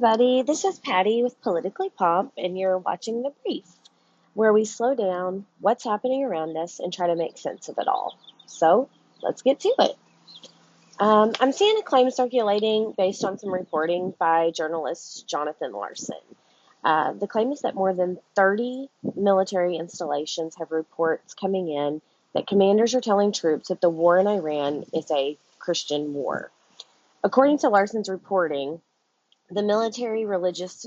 Buddy, this is Patty with Politically Pomp, and you're watching The Brief, where we slow down what's happening around us and try to make sense of it all. So, let's get to it. I'm seeing a claim circulating based on some reporting by journalist Jonathan Larson. The claim is that more than 30 military installations have reports coming in that commanders are telling troops that the war in Iran is a Christian war. According to Larson's reporting, the Military Religious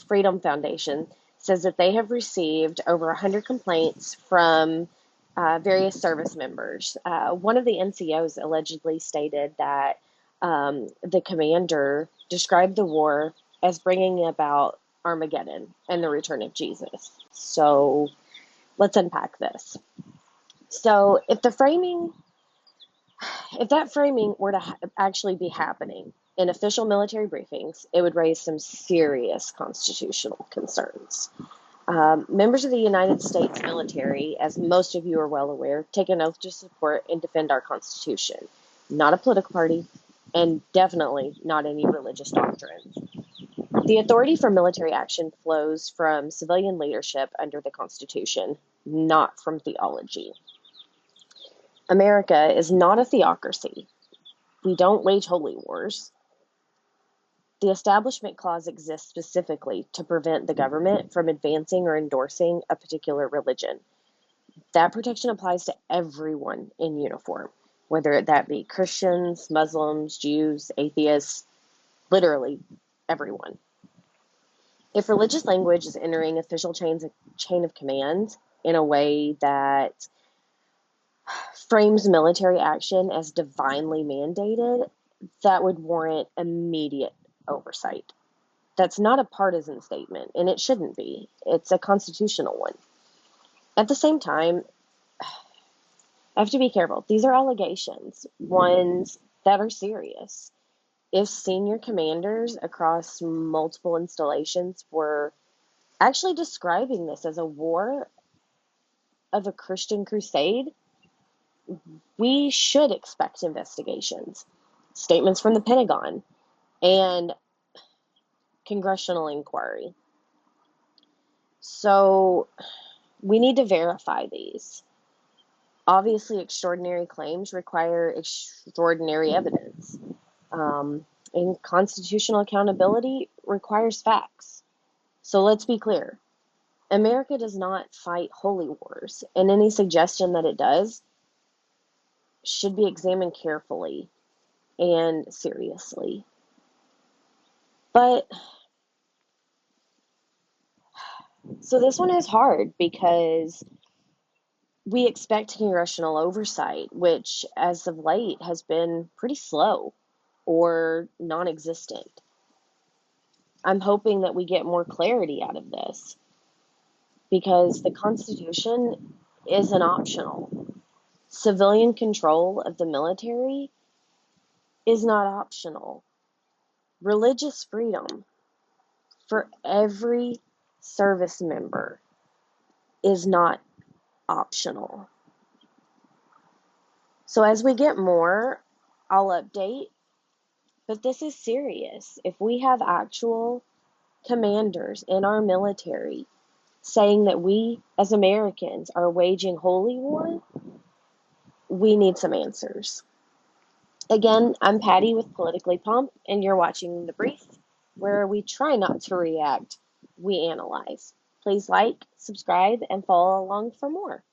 Freedom Foundation says that they have received over 100 complaints from various service members. One of the NCOs allegedly stated that the commander described the war as bringing about Armageddon and the return of Jesus. So let's unpack this. So if that framing were to actually be happening in official military briefings, it would raise some serious constitutional concerns. Members of the United States military, as most of you are well aware, take an oath to support and defend our Constitution, not a political party, and definitely not any religious doctrines. The authority for military action flows from civilian leadership under the Constitution, not from theology. America is not a theocracy. We don't wage holy wars. The Establishment Clause exists specifically to prevent the government from advancing or endorsing a particular religion. That protection applies to everyone in uniform, whether that be Christians, Muslims, Jews, atheists, literally everyone. If religious language is entering official chain of command in a way that frames military action as divinely mandated, that would warrant immediate oversight. That's not a partisan statement, and it shouldn't be. It's a constitutional one. At the same time, I have to be careful. These are allegations, ones that are serious. If senior commanders across multiple installations were actually describing this as a war of a Christian crusade, we should expect investigations, statements from the Pentagon, and congressional inquiry. So we need to verify these. Obviously, extraordinary claims require extraordinary evidence. And constitutional accountability requires facts. So let's be clear. America does not fight holy wars, and any suggestion that it does should be examined carefully and seriously. But so this one is hard because we expect congressional oversight, which as of late has been pretty slow or non-existent. I'm hoping that we get more clarity out of this because the Constitution isn't optional. Civilian control of the military is not optional. Religious freedom for every service member is not optional. So as we get more, I'll update, but this is serious. If we have actual commanders in our military saying that we as Americans are waging holy war, we need some answers. Again, I'm Patty with Politically Pomp, and you're watching The Brief, where we try not to react, we analyze. Please like, subscribe, and follow along for more.